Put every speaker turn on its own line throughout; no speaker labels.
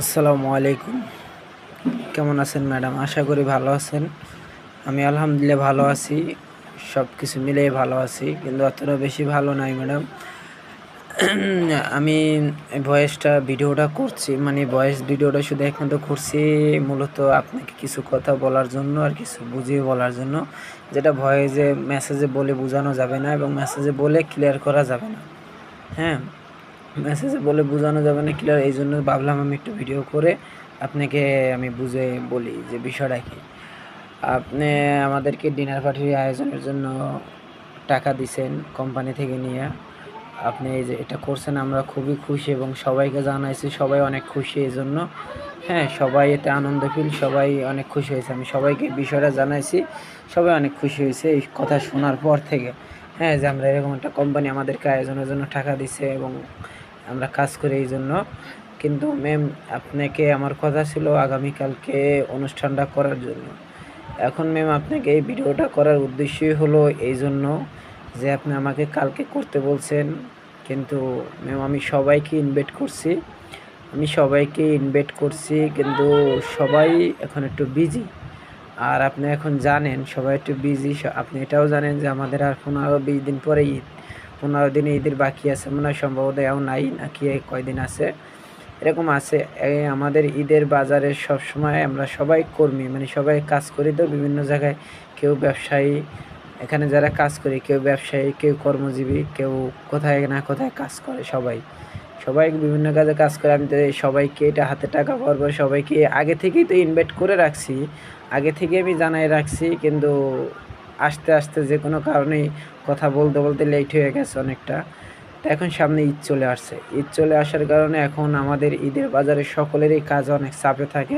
আসসালামু আলাইকুম। কেমন আছেন ম্যাডাম? আশা করি ভালো আছেন। আমি আলহামদুলিল্লাহ ভালো আছি। সব কিছু মিলিয়ে ভালো আছি, কিন্তু অতটা বেশি ভালো নাই ম্যাডাম। আমি ভিডিওটা করছি, মানে ভয়েস ভিডিওটা শুধু একমাত্র করছি মূলত আপনাকে কিছু কথা বলার জন্য আর কিছু বুঝিয়ে বলার জন্য, যেটা ভয়েসে মেসেজে বলে বোঝানো যাবে না এবং মেসেজে বলে ক্লিয়ার করা যাবে না। হ্যাঁ, মেসেজে বলে বোঝানো যাবে না ক্লিয়ার, এই জন্য ভাবলাম আমি একটু ভিডিও করে আপনাকে আমি বুঝে বলি যে বিষয়টা কী। আপনি আমাদেরকে ডিনার পার্টির আয়োজনের জন্য টাকা দিছেন কোম্পানি থেকে নিয়ে। আপনি এই যে এটা করছেন, আমরা খুবই খুশি এবং সবাইকে জানাইছি, সবাই অনেক খুশি এই জন্য। হ্যাঁ, সবাই এতে আনন্দ ফিল, সবাই অনেক খুশি হয়েছে। আমি সবাইকে বিষয়টা জানাইছি, সবাই অনেক খুশি হয়েছে এই কথা শোনার পর থেকে। হ্যাঁ, যে আমরা এরকম একটা কোম্পানি আমাদেরকে আয়োজনের জন্য টাকা দিছে এবং আমরা কাজ করি এই জন্য। কিন্তু ম্যাম, আপনাকে আমার কথা ছিল আগামীকালকে অনুষ্ঠানটা করার জন্য। এখন ম্যাম, আপনাকে এই ভিডিওটা করার উদ্দেশ্যই হলো এই জন্য যে আপনি আমাকে কালকে করতে বলছেন, কিন্তু ম্যাম আমি সবাইকে ইনভাইট করছি, কিন্তু সবাই এখন একটু বিজি। আর আপনি এখন জানেন সবাই একটু বিজি। আপনি এটাও জানেন যে আমাদের আর 15-20 দিন পরে ঈদ। 15 দিনে ঈদের বাকি আছে মনে হয়, সম্ভবত এও নাই নাকি কয়দিন আছে, এরকম আছে। আমাদের ঈদের বাজারে সবসময় আমরা সবাই কর্মী, মানে সবাই কাজ করি তো বিভিন্ন জায়গায়। কেউ ব্যবসায়ী, এখানে যারা কাজ করি কেউ ব্যবসায়ী, কেউ কর্মজীবী, কেউ কোথায় না কোথায় কাজ করে। সবাই বিভিন্ন কাজে কাজ করে। আমি তো সবাইকে এটা হাতে টাকা পাওয়ার পর সবাইকে আগে থেকেই তো ইনভাইট করে রাখছি, আগে থেকে আমি জানাই রাখছি, কিন্তু আস্তে আস্তে যে কোনো কারণেই কথা বলতে বলতে লেট হয়ে গেছে অনেকটা। তো এখন সামনে ঈদ চলে আসছে, ঈদ চলে আসার কারণে এখন আমাদের ঈদের বাজারে সকলেরই কাজ অনেক চাপে থাকে।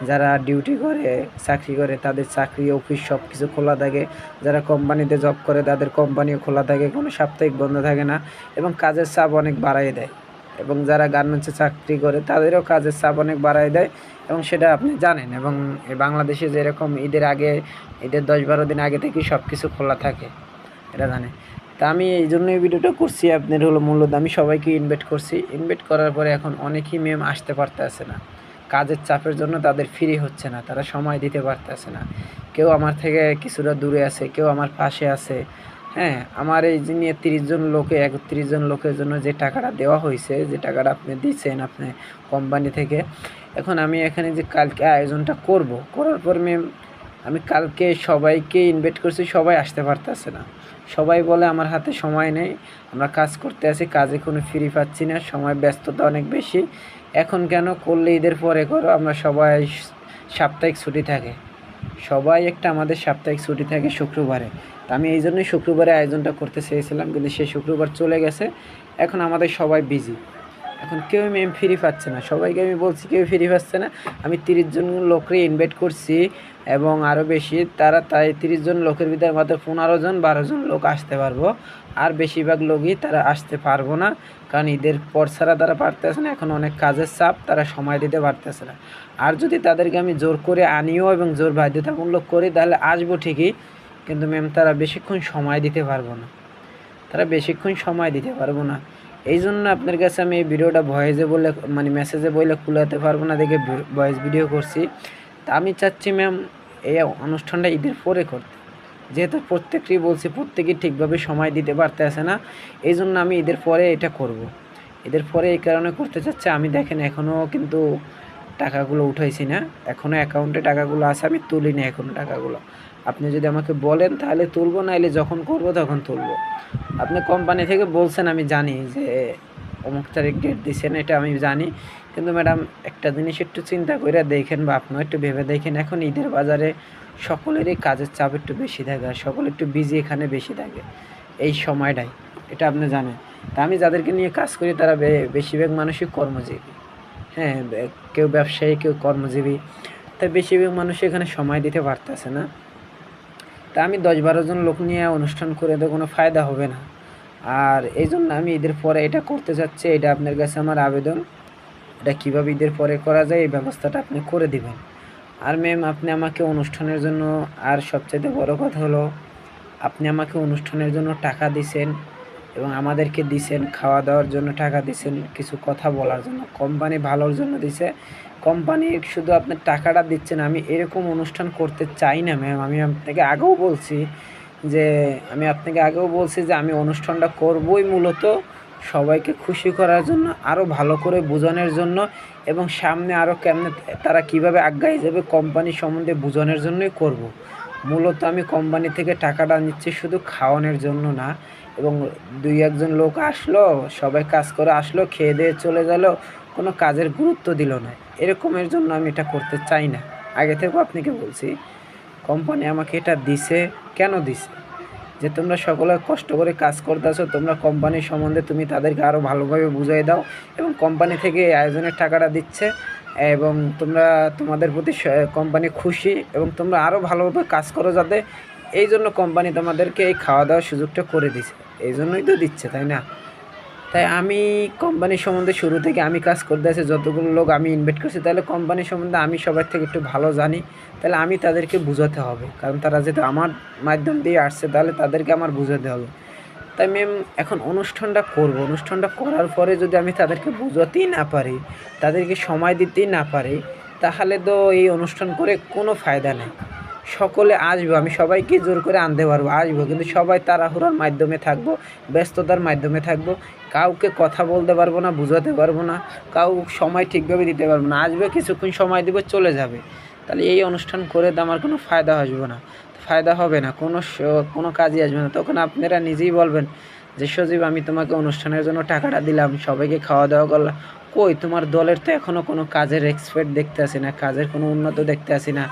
যারা ডিউটি করে, চাকরি করে, তাদের চাকরি অফিস সব কিছু খোলা থাকে। যারা কোম্পানিতে জব করে তাদের কোম্পানিও খোলা থাকে, কোনো সাপ্তাহিক বন্ধ থাকে না এবং কাজের চাপ অনেক বাড়াই দেয়। এবং যারা গার্মেন্টসে চাকরি করে তাদেরও কাজের চাপ অনেক বাড়াই দেয়, এবং সেটা আপনি জানেন। এবং এই বাংলাদেশে যেরকম ঈদের 10-12 দিন আগে থেকেই সব কিছু খোলা থাকে, এটা জানে। তা আমি এই জন্যই ভিডিওটা করছি আপনার হলো মূলত। আমি সবাইকে ইনভাইট করছি, ইনভাইট করার পরে এখন অনেকেই ম্যাম আসতে পারতেছে না, কাজের চাপের জন্য তাদের ফ্রি হচ্ছে না, তারা সময় দিতে পারতেছে না। কেউ আমার থেকে কিছুটা দূরে আছে, কেউ আমার পাশে আছে। হ্যাঁ, আমার এই যে নিয়ে 31 জন লোকের জন্য যে টাকাটা দেওয়া হয়েছে, যে টাকাটা আপনি দিচ্ছেন আপনি কোম্পানি থেকে, এখন আমি এখানে যে কালকে আয়োজনটা করব, করার পর ম্যাম আমি কালকে সবাইকে ইনভাইট করছি, সবাই আসতে পারতেছে না। সবাই বলে আমার হাতে সময় নেই, আমরা কাজ করতে আছি, কাজে কোনো ফ্রি পাচ্ছি না, সময় ব্যস্ততা অনেক বেশি। এখন কেন করলে ঈদের পরে করো, আমরা সবাই সাপ্তাহিক ছুটি থাকে, সবাই একটা আমাদের সাপ্তাহিক ছুটি থাকে শুক্রবারে। তা আমি এই জন্যই শুক্রবারে আয়োজনটা করতে চেয়েছিলাম, কিন্তু সেই শুক্রবার চলে গেছে। এখন আমাদের সবাই বিজি, এখন কেউ ম্যাম ফ্রি পাচ্ছে না, সবাইকে আমি বলছি কেউ ফ্রি পাচ্ছে না। আমি 30 জন লোককে ইনভাইট করছি এবং আরও বেশি, তাই 30 জন লোকের ভিতরে মাত্র 15-12 জন লোক আসতে পারবো, আর বেশিরভাগ লোকই তারা আসতে পারবো না। কারণ ঈদের পর ছাড়া তারা পারতেছে না, এখন অনেক কাজের চাপ, তারা সময় দিতে পারতেছে না। আর যদি তাদেরকে আমি জোর করে আনিও এবং জোর বাধ্যতামূলক করি তাহলে আসবো ঠিকই, কিন্তু ম্যাম তারা বেশিক্ষণ সময় দিতে পারবো না। এই জন্য আপনার কাছে আমি এই ভিডিওটা ভয়েসে বলে, মানে মেসেজে বলে কুলাতে পারবো না দেখে ভয়েস ভিডিও করছি। তা আমি চাচ্ছি ম্যাম এই অনুষ্ঠানটা ঈদের পরে করতে, যেহেতু প্রত্যেকেই ঠিকভাবে সময় দিতে পারতেছে না। এই জন্য আমি ঈদের পরে এটা করব। ঈদের পরে এই কারণে করতে চাচ্ছি, আমি দেখেন এখনও কিন্তু টাকাগুলো উঠাইছি না, এখনও অ্যাকাউন্টে টাকাগুলো আছে, আমি তুলিনি এখনও টাকাগুলো। আপনি যদি আমাকে বলেন তাহলে তুলবো, নাহলে যখন করব তখন তুলব। আপনি কোম্পানি থেকে বলছেন, আমি জানি যে অমুক তারিখ ডেট দিচ্ছেন, এটা আমি জানি। কিন্তু ম্যাডাম একটা জিনিস একটু চিন্তা করে দেখেন, বা আপনিও একটু ভেবে দেখেন, এখন ঈদের বাজারে সকলেরই কাজের চাপ একটু বেশি থাকে, আর সকলে একটু বিজি এখানে বেশি থাকে এই সময়টাই, এটা আপনি জানেন। তা আমি যাদেরকে নিয়ে কাজ করি তারা বেশিরভাগ মানুষই কর্মজীবী। হ্যাঁ, কেউ ব্যবসায়ী, কেউ কর্মজীবী, তাই বেশিরভাগ মানুষ এখানে সময় দিতে পারতেছে না। তা আমি 10-12 জন লোক নিয়ে অনুষ্ঠান করে তো কোনো ফায়দা হবে না। আর এই জন্য আমি ঈদের পরে এটা করতে চাচ্ছি, এটা আপনার কাছে আমার আবেদন। এটা কীভাবে ঈদের পরে করা যায় এই ব্যবস্থাটা আপনি করে দিবেন। আর ম্যাম, আপনি আমাকে অনুষ্ঠানের জন্য, আর সবচাইতে বড় কথা হলো আপনি আমাকে অনুষ্ঠানের জন্য টাকা দিছেন, এবং আমাদেরকে দিছেন খাওয়া দাওয়ার জন্য, টাকা দিছেন কিছু কথা বলার জন্য, কোম্পানি ভালোর জন্য দিছে। কোম্পানি শুধু আপনার টাকাটা দিচ্ছেন। আমি এরকম অনুষ্ঠান করতে চাই না ম্যাম। আমি আপনাকে আগেও বলছি যে আমি অনুষ্ঠানটা করবই মূলত সবাইকে খুশি করার জন্য, আরও ভালো করে বোঝানোর জন্য, এবং সামনে আরও কেমনে তারা কীভাবে আগায় যাবে কোম্পানি সম্বন্ধে বোঝানোর জন্যই করব। মূলত আমি কোম্পানি থেকে টাকাটা নিচ্ছি শুধু খাওয়ানোর জন্য না। এবং 2-1 জন লোক আসলো, সবাই কাজ করে আসলো, খেয়ে দিয়ে চলে গেল, কোনো কাজের গুরুত্ব দিল না। এরকমের জন্য আমি এটা করতে চাই না। আগে থেকেও আপনাকে বলছি, কোম্পানি আমাকে এটা দিছে। কেন দিছে? যে তোমরা সকলে কষ্ট করে কাজ করতেছো, তোমরা কোম্পানির সম্বন্ধে তুমি তাদেরকে আরও ভালোভাবে বুঝিয়ে দাও, এবং কোম্পানি থেকে এই আয়োজনের টাকাটা দিচ্ছে, এবং তোমরা তোমাদের প্রতি কোম্পানি খুশি, এবং তোমরা আরও ভালোভাবে কাজ করো যাতে, এই জন্য কোম্পানি তোমাদেরকে এই খাওয়া দাওয়ার সুযোগটা করে দিছে। এই জন্যই তো দিচ্ছে, তাই না? তাই আমি কোম্পানির সম্বন্ধে শুরু থেকে আমি কাজ করতে আছি, যতগুলো লোক আমি ইনভাইট করছি, তাহলে কোম্পানির সম্বন্ধে আমি সবার থেকে একটু ভালো জানি। তাহলে আমি তাদেরকে বোঝাতে হবে, কারণ তারা যেহেতু আমার মাধ্যম দিয়ে আসছে, তাহলে তাদেরকে আমার বোঝাতে হবে। তাই ম্যাম এখন অনুষ্ঠানটা করব। অনুষ্ঠানটা করার পরে যদি আমি তাদেরকে বোঝাতেই না পারি, তাদেরকে সময় দিতেই না পারি, তাহলে তো এই অনুষ্ঠান করে কোনো ফায়দা নেই। সকলে আসবো, আমি সবাইকে জোর করে আনতে পারবো, আসবো, কিন্তু সবাই তাড়াহুড়োর মাধ্যমে থাকবো, ব্যস্ততার মাধ্যমে থাকবো, কাউকে কথা বলতে পারবো না, বোঝাতে পারবো না, কাউ সময় ঠিকভাবে দিতে পারবো না। আসবে, কিছুক্ষণ সময় দেবো, চলে যাবে। তাহলে এই অনুষ্ঠান করে তো আমার কোনো ফায়দা আসবে না, ফায়দা হবে না, কোনো কাজই আসবে না। তখন আপনারা নিজেই বলবেন যে সজীব, আমি তোমাকে অনুষ্ঠানের জন্য টাকাটা দিলাম, সবাইকে খাওয়া দাওয়া করলাম, কই তোমার দলের তো এখনও কোনো কাজের এক্সপার্ট দেখতে আসি না, কাজের কোনো উন্নত দেখতে আসি না,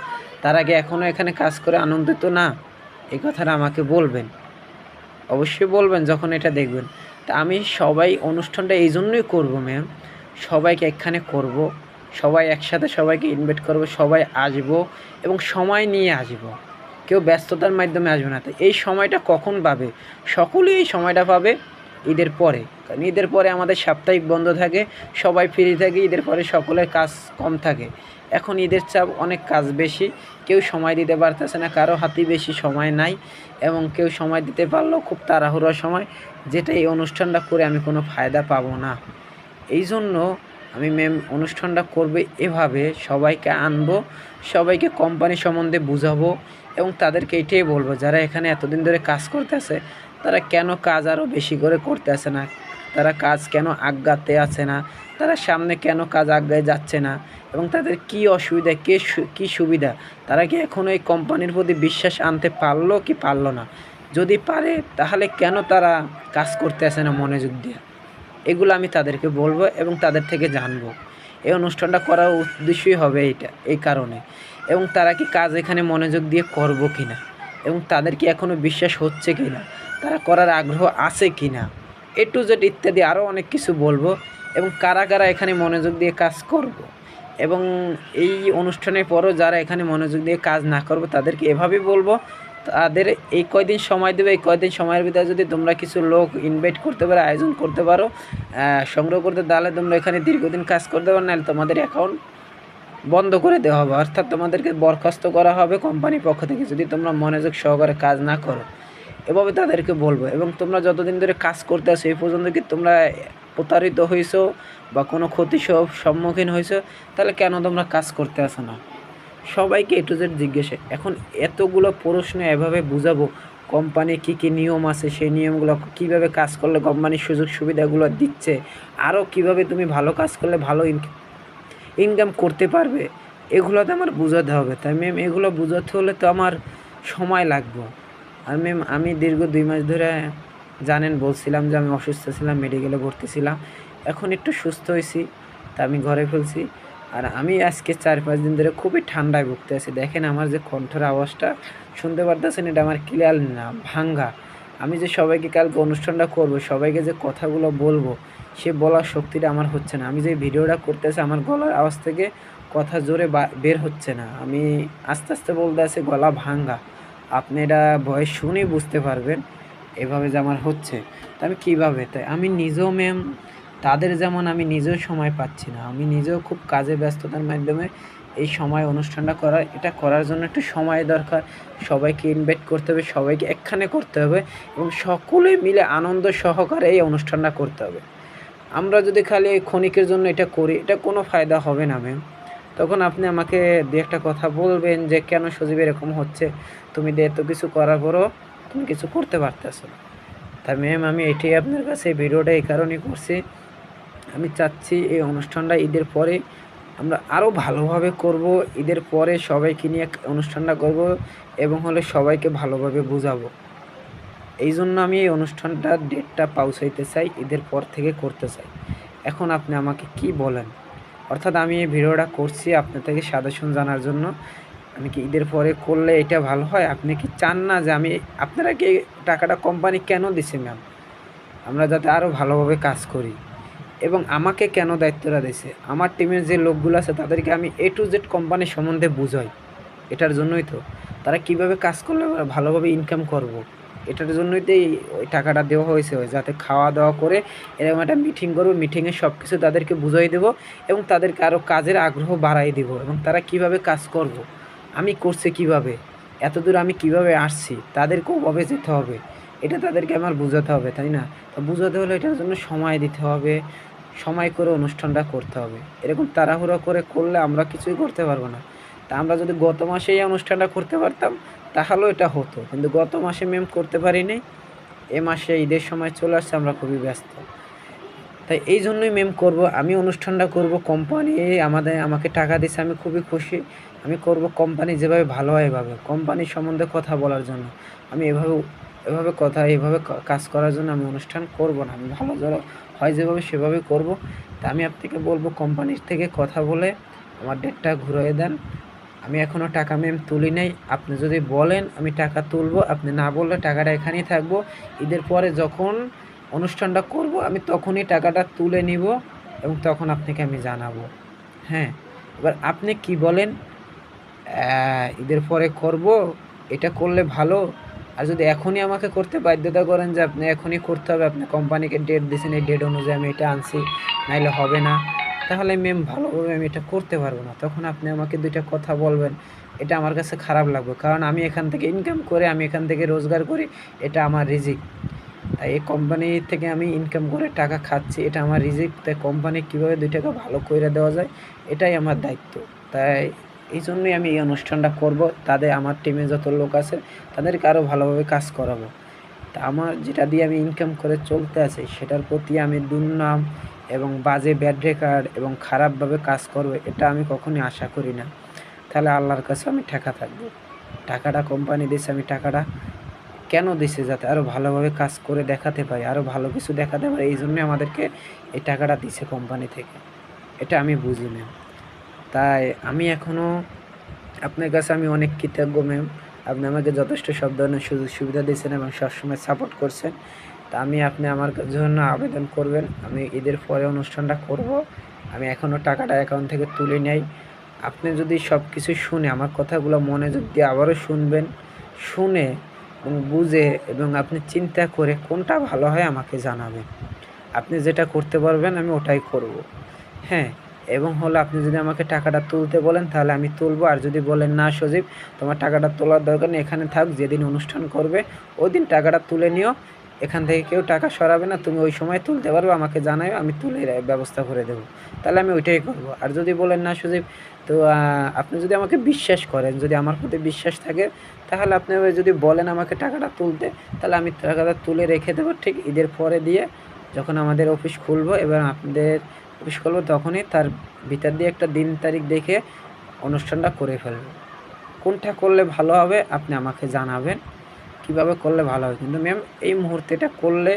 তার আগে এখনও এখানে কাজ করে আনন্দিত না? এই কথাটা আমাকে বলবেন, অবশ্যই বলবেন যখন এটা দেখবেন। তা আমি সবাই অনুষ্ঠানটা এই জন্যই করবো ম্যাম, সবাইকে এখানে করব, সবাই একসাথে সবাইকে ইনভাইট করব, সবাই আসবো, এবং সময় নিয়ে আসবো, কেউ ব্যস্ততার মাধ্যমে আসবে না। তো এই সময়টা কখন পাবে? সকলেই এই সময়টা পাবে ঈদের পরে, কারণ ঈদের পরে আমাদের সাপ্তাহিক বন্ধ থাকে, সবাই ফ্রি থাকে, ঈদের পরে সকলের কাজ কম থাকে। এখন ঈদের চাপ, অনেক কাজ বেশি, কেউ সময় দিতে পারতেছে না, কারো হাতেই বেশি সময় নাই, এবং কেউ সময় দিতে পারলেও খুব তাড়াহুড়োর সময়, যেটা এই অনুষ্ঠানটা করে আমি কোনো ফায়দা পাবো না। এই জন্য আমি ম্যাম অনুষ্ঠানটা করবে এভাবে, সবাইকে আনবো, সবাইকে কোম্পানি সম্বন্ধে বুঝাবো, এবং তাদেরকে এটাই বলবো, যারা এখানে এতদিন ধরে কাজ করতেছে, তারা কেন কাজ আরও বেশি করে করতে আসে না, তারা কাজ কেন আগাতে আছে না, তারা সামনে কেন কাজ আগায় যাচ্ছে না, এবং তাদের কি অসুবিধা, কী সুবিধা, তারা কি এখনও এই কোম্পানির প্রতি বিশ্বাস আনতে পারলো কি পারলো না? যদি পারে, তাহলে কেন তারা কাজ করতে আসে না মনোযোগ দিয়ে? এগুলো আমি তাদেরকে বলবো এবং তাদের থেকে জানবো। এই অনুষ্ঠানটা করার উদ্দেশ্যই হবে এইটা, এই কারণে। এবং তারা কি কাজ এখানে মনোযোগ দিয়ে করবো কি না, এবং তাদের কি এখনও বিশ্বাস হচ্ছে কি না, তারা করার আগ্রহ আছে কি না, এ টু জেড ইত্যাদি আরও অনেক কিছু বলবো। এবং কারা কারা এখানে মনোযোগ দিয়ে কাজ করব, এবং এই অনুষ্ঠানের পরও যারা এখানে মনোযোগ দিয়ে কাজ না করবো, তাদেরকে এভাবেই বলবো, তাদের এই কয়দিন সময় দেবে, এই কয়দিন সময়ের ভিতরে যদি তোমরা কিছু লোক ইনভাইট করতে পারো, আয়োজন করতে পারো, সংগ্রহ করতে, তাহলে তোমরা এখানে দীর্ঘদিন কাজ করতে পারো, নাহলে তোমাদের অ্যাকাউন্ট বন্ধ করে দেওয়া হবে, অর্থাৎ তোমাদেরকে বরখাস্ত করা হবে কোম্পানির পক্ষ থেকে, যদি তোমরা মনোযোগ সহকারে কাজ না করো। এভাবে তাদেরকে বলবো। এবং তোমরা যতদিন ধরে কাজ করতে আসো, এই পর্যন্ত কি তোমরা প্রতারিত হয়েছো বা কোনো ক্ষতির সম্মুখীন হয়েছো, তাহলে কেন তোমরা কাজ করতে আসো না? সবাইকে এ টু জেড জিজ্ঞেস। এখন এতগুলো প্রশ্ন এভাবে বুঝাবো, কোম্পানি কী কী নিয়ম আছে, সেই নিয়মগুলো কীভাবে কাজ করলে কোম্পানির সুযোগ সুবিধাগুলো দিচ্ছে, আরও কীভাবে তুমি ভালো কাজ করলে ভালো ইনকাম করতে পারবে, এগুলো তো আমার বোঝাতে হবে। তাই ম্যাম এগুলো বোঝাতে হলে তো আমার সময় লাগবে। আর ম্যাম আমি দীর্ঘ 2 মাস ধরে, জানেন, বলছিলাম যে আমি অসুস্থ ছিলাম, মেডিকেলে ভর্তি ছিলাম, এখন একটু সুস্থ হয়েছি, তা আমি ঘরে ফেলছি। আর আমি আজকে 4-5 দিন ধরে খুবই ঠান্ডায় ভুগতে আছি। দেখেন আমার যে কণ্ঠের আওয়াজটা শুনতে পারতেছেন, এটা আমার ক্লিয়ার না, ভাঙ্গা। আমি যে সবাইকে কালকে অনুষ্ঠানটা করব, সবাইকে যে কথাগুলো বলবো, সে বলার শক্তিটা আমার হচ্ছে না। আমি যে ভিডিওটা করতেছি, আমার গলার আওয়াজ থেকে কথা জোরে বের হচ্ছে না, আমি আস্তে আস্তে বলতে আছি, গলা ভাঙ্গা। আপনি এটা ভয়েস শুনেই বুঝতে পারবেন এভাবে যে আমার হচ্ছে। তা আমি কীভাবে, তাই আমি নিজেও ম্যাম তাদের যেমন আমি নিজেও সময় পাচ্ছি না, আমি নিজেও খুব কাজে ব্যস্ততার মাধ্যমে এই সময় অনুষ্ঠানটা এটা করার জন্য একটু সময় দরকার। সবাইকে ইনভাইট করতে হবে, সবাইকে একখানে করতে হবে এবং সকলে মিলে আনন্দ সহকারে এই অনুষ্ঠানটা করতে হবে। আমরা যদি খালি এই ক্ষণিকের জন্য এটা করি, এটা কোনো ফায়দা হবে না ম্যাম। তখন আপনি আমাকে দু একটা কথা বলবেন যে কেন সজীব এরকম হচ্ছে, তুমি এত কিছু করার পরও তুমি কিছু করতে পারতেছো না। তা ম্যাম আমি এটাই আপনার কাছে এই ভিডিওটা এই কারণেই করছি, আমি চাচ্ছি এই অনুষ্ঠানটা ঈদের পরে আমরা আরও ভালোভাবে করব। ঈদের পরে সবাইকে নিয়ে অনুষ্ঠানটা করব এবং হলে সবাইকে ভালোভাবে বুঝাবো। এই জন্য আমি এই অনুষ্ঠানটার ডেটটা পৌঁছাইতে চাই, ঈদের পর থেকে করতে চাই। এখন আপনি আমাকে কি বলেন? অর্থাৎ আমি এই ভিডিওটা করছি আপনার থেকে সাজেশন জানার জন্য। আমি কি ঈদের পরে করলে এটা ভালো হয়? আপনি কি চান না যে আমি, আপনারা কি টাকাটা কোম্পানি কেন দিছে ম্যাম? আমরা যাতে আরও ভালোভাবে কাজ করি। এবং আমাকে কেন দায়িত্বটা দিয়েছে, আমার টিমের যে লোকগুলো আছে তাদেরকে আমি A to Z কোম্পানি সম্বন্ধে বুঝাই। এটার জন্যই তো তারা কিভাবে কাজ করলে ভালোভাবে ইনকাম করব, এটার জন্যই তো ওই টাকাটা দেওয়া হয়েছে, যাতে খাওয়া দাওয়া করে এরকম একটা মিটিং করবো, মিটিংয়ে সব কিছু তাদেরকে বুঝাই দেবো এবং তাদেরকে আরও কাজের আগ্রহ বাড়াই দেবো এবং তারা কিভাবে কাজ করব, আমি করছি কিভাবে, এতদূর আমি কিভাবে আসছি, তাদেরকেও ওভাবে যেতে হবে, এটা তাদেরকে আমার বোঝাতে হবে, তাই না? তো বোঝাতে হলে এটার জন্য সময় দিতে হবে, সময় করে অনুষ্ঠানটা করতে হবে। এরকম তাড়াহুড়ো করলে আমরা কিছুই করতে পারবো না। তা আমরা যদি গত মাসে এই অনুষ্ঠানটা করতে পারতাম তাহলেও এটা হতো, কিন্তু গত মাসে ম্যাম করতে পারিনি। এ মাসে ঈদের সময় চলে আসছে, আমরা খুবই ব্যস্ত। তাই এই জন্যই ম্যাম করব, আমি অনুষ্ঠানটা করব, কোম্পানি আমাকে টাকা দিচ্ছে, আমি খুবই খুশি। আমি করব কোম্পানি যেভাবে ভালো হয় এভাবে, কোম্পানির সম্বন্ধে কথা বলার জন্য। আমি এভাবে কাজ করার জন্য আমি অনুষ্ঠান করব না, আমি ভালো হয় যেভাবে সেভাবে করব। তা আমি আপনাকে বলবো কোম্পানির থেকে কথা বলে আমার ডেটটা ঘুরিয়ে দেন। আমি এখনও টাকা ম্যাম তুলি নাই, আপনি যদি বলেন আমি টাকা তুলবো, আপনি না বললে টাকাটা এখানেই থাকবো। ঈদের পরে যখন অনুষ্ঠানটা করব আমি তখনই টাকাটা তুলে নিব এবং তখন আপনাকে আমি জানাবো। হ্যাঁ, এবার আপনি কি বলেন? ঈদের পরে করব, এটা করলে ভালো? আর যদি এখনই আমাকে করতে বাধ্যতা করেন যে আপনি এখনই করতে হবে, আপনি কোম্পানিকে ডেট দিয়েছেন, এই ডেট অনুযায়ী আমি এটা আনছি, নাইলে হবে না, তাহলে ম্যাম ভালোভাবে আমি এটা করতে পারবো না। তখন আপনি আমাকে দুইটা কথা বলবেন, এটা আমার কাছে খারাপ লাগবে, কারণ আমি এখান থেকে ইনকাম করে, আমি এখান থেকে রোজগার করি, এটা আমার রিজিক। তাই এই কোম্পানি থেকে আমি ইনকাম করে টাকা খাচ্ছি, এটা আমার রিজিক। তাই কোম্পানি কীভাবে 2 টাকা ভালো করে দেওয়া যায় এটাই আমার দায়িত্ব। তাই এই জন্যই আমি এই অনুষ্ঠানটা করব, আমার টিমে যত লোক আছে তাদেরকে আরও ভালোভাবে কাজ করাবো। তা আমার যেটা দিয়ে আমি ইনকাম করে চলতে আছি সেটার প্রতি আমি দুর্নাম এবং বাজে ব্যাড রেকর্ড এবং খারাপভাবে কাজ করবো, এটা আমি কখনোই আশা করি না। তাহলে আল্লাহর কাছে আমি ঠেকা থাকবো। টাকাটা কোম্পানি দিয়েছে, আমি টাকাটা কেন দিছে? যাতে আরও ভালোভাবে কাজ করে দেখাতে পারি, আরও ভালো কিছু দেখাতে পারি, এই জন্যই আমাদেরকে এই টাকাটা দিছে কোম্পানি থেকে। এটা আমি বুঝি ম্যাম। তাই আমি এখনও আপনার কাছে আমি অনেক কৃতজ্ঞ ম্যাম। আপনি আমাকে যথেষ্ট সব ধরনের সুযোগ সুবিধা দিয়েছেন এবং সবসময় সাপোর্ট করছেন। তা আপনি আমার জন্য আবেদন করবেন, আমি ঈদের পরে অনুষ্ঠানটা করব। আমি এখনও টাকাটা অ্যাকাউন্ট থেকে তুলে নেই। আপনি যদি সব কিছু শুনে আমার কথাগুলো মনোযোগ দিয়ে আবারও শুনবেন, শুনে এবং বুঝে এবং আপনি চিন্তা করে কোনটা ভালো হয় আমাকে জানাবেন। আপনি যেটা করতে পারবেন আমি ওটাই করব। হ্যাঁ, এবং হলো আপনি যদি আমাকে টাকাটা তুলতে বলেন তাহলে আমি তুলব, আর যদি বলেন না সজীব তোমার টাকাটা তোলার দরকার নেই, এখানে থাক, যেদিন অনুষ্ঠান করবে ওই দিন টাকাটা তুলে নিও, এখান থেকে কেউ টাকা সরাবে না, তুমি ওই সময় তুলতে পারবে, আমাকে জানাবে, আমি তুলে ব্যবস্থা করে দেবো, তাহলে আমি ওইটাই করব। আর যদি বলেন না সজীব, তো আপনি যদি আমাকে বিশ্বাস করেন, যদি আমার প্রতি বিশ্বাস থাকে, তাহলে আপনি যদি বলেন আমাকে টাকাটা তুলতে, তাহলে আমি টাকাটা তুলে রেখে দেবো, ঠিক ঈদের পরে দিয়ে যখন আমাদের অফিস খুলবো এবং আপনাদের অফিস খুলবো তখনই তার ভিতর দিয়ে একটা দিন তারিখ দেখে অনুষ্ঠানটা করে ফেলবো। কোনটা করলে ভালো হবে আপনি আমাকে জানাবেন, কিভাবে করলে ভালো হবে। কিন্তু ম্যাম এই মুহূর্তে এটা করলে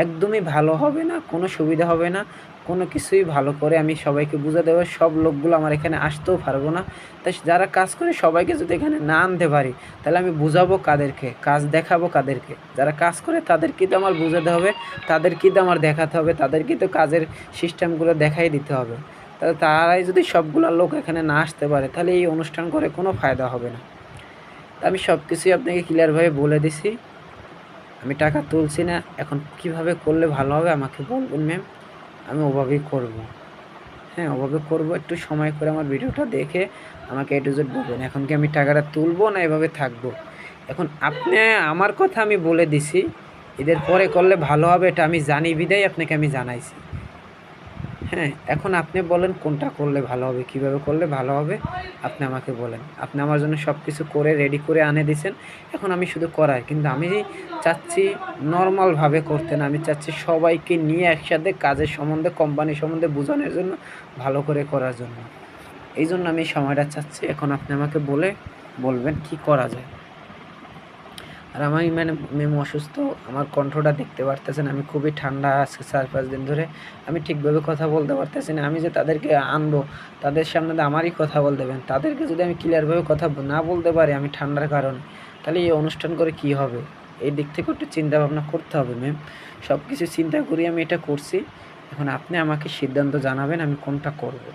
একদমই ভালো হবে না, কোনো সুবিধা হবে না, কোনো কিছুই ভালো করে আমি সবাইকে বুঝাতে দেবো, সব লোকগুলো আমার এখানে আসতেও পারবো না। তাই যারা কাজ করে সবাইকে যদি এখানে না আনতে পারি তাহলে আমি বুঝাবো কাদেরকে, কাজ দেখাবো কাদেরকে? যারা কাজ করে তাদেরকেই তো আমার বুঝাতে হবে, তাদেরকেই তো আমার দেখাতে হবে, তাদেরকেই তো কাজের সিস্টেমগুলো দেখাই দিতে হবে। তাহলে তারাই যদি সবগুলো লোক এখানে না আসতে পারে তাহলে এই অনুষ্ঠান করে কোনো ফায়দা হবে না। আমি সব কিছুই আপনাকে ক্লিয়ারভাবে বলে দিছি। আমি টাকা তুলছি না, এখন কিভাবে করলে ভালো হবে আমাকে বলবেন ম্যাম, আমি ওভাবেই করব। হ্যাঁ, ওভাবে করব। একটু সময় করে আমার ভিডিওটা দেখে আমাকে A to Z বলবেন। এখন কি আমি টাকাটা তুলবো না এভাবে থাকবো? এখন আপনি আমার কথা আমি বলে দিছি। ঈদের পরে করলে ভালো হবে এটা আমি জানি বিধায় আপনাকে আমি জানাইছি। হ্যাঁ, এখন আপনি বলেন কোনটা করলে ভালো হবে, কিভাবে করলে ভালো হবে আপনি আমাকে বলেন। আপনি আমার জন্য সব কিছু করে রেডি করে আনে দিছেন। এখন আমি শুধু করাই। কিন্তু আমি চাচ্ছি নরমালভাবে করতে না। আমি চাচ্ছি সবাইকে নিয়ে একসাথে কাজের সম্বন্ধে, কোম্পানি সম্বন্ধে বোঝানোর জন্য, ভালো করে করার জন্য। এইজন্য আমি সময়টা চাচ্ছি। এখন আপনি আমাকে বলবেন কি করা যায়। আর আমি মানে ম্যাম অসুস্থ, আমার কণ্ঠটা দেখতে পারতেছেন, আমি খুবই ঠান্ডা আজকে 4-5 দিন ধরে আমি ঠিকভাবে কথা বলতে পারতেছি না। আমি যে তাদেরকে আনবো, তাদের সামনে তো আমারই কথা বলতে হবে। তাদেরকে যদি আমি ক্লিয়ারভাবে কথা না বলতে পারি আমি ঠান্ডার কারণে, তাহলে এই অনুষ্ঠান করে কী হবে? এই দিক থেকেও একটু চিন্তা ভাবনা করতে হবে ম্যাম। সব কিছু চিন্তা করে আমি এটা করছি। এখন আপনি আমাকে সিদ্ধান্ত জানাবেন আমি কোনটা করব।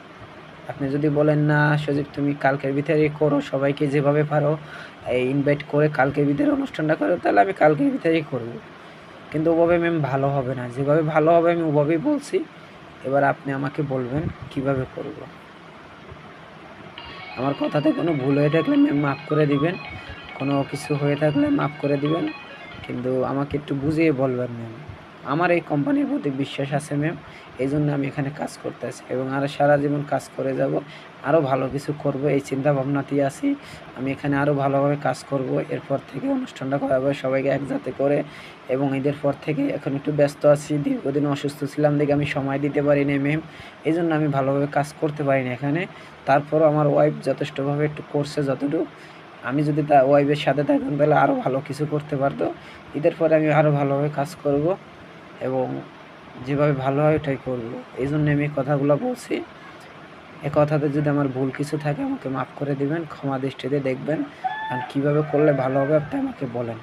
আপনি যদি বলেন না সজীব তুমি কালকের ভিতরেই করো, সবাইকে যেভাবে পারো ইনভাইট করে কালকের ভিতরে অনুষ্ঠানটা করো, তাহলে আমি কালকের ভিতরেই করব। কিন্তু ওভাবে ম্যাম ভালো হবে না। যেভাবে ভালো হবে আমি ওভাবেই বলছি। এবার আপনি আমাকে বলবেন কিভাবে করব। আমার কথাতে কোনো ভুল হয়ে থাকলে ম্যাম মাফ করে দিবেন। কোনো কিছু হয়ে থাকলে মাফ করে দিবেন। কিন্তু আমাকে একটু বুঝিয়ে বলবেন ম্যাম। আমার এই কোম্পানির প্রতি বিশ্বাস আছে ম্যাম। এই জন্য আমি এখানে কাজ করতেছি এবং আরও সারা জীবন কাজ করে যাব। আরও ভালো কিছু করব এই চিন্তা ভাবনাতেই আছি। আমি এখানে আরও ভালোভাবে কাজ করব। এরপর থেকে অনুষ্ঠানটা করাবো সবাইকে একসাথে করে এবং ঈদের পর থেকে এখন একটু ব্যস্ত আছি। দীর্ঘদিন অসুস্থ ছিলাম দেখে আমি সময় দিতে পারিনি ম্যাম। এই জন্য আমি ভালোভাবে কাজ করতে পারিনি এখানে। তারপরও আমার ওয়াইফ যথেষ্টভাবে একটু করছে যতটুকু। আমি যদি তার ওয়াইফের সাথে থাকতাম তাহলে আরও ভালো কিছু করতে পারতো। ঈদের পরে আমি আরও ভালোভাবে কাজ করব এবং যেভাবে ভালো হয় ওটাই করব। এই জন্য আমি কথাগুলো বলছি। এ কথাতে যদি আমার ভুল কিছু থাকে আমাকে মাফ করে দিবেন, ক্ষমা দৃষ্টিতে দেখবেন। আর কীভাবে করলে ভালো হবে আপনি আমাকে বলেন।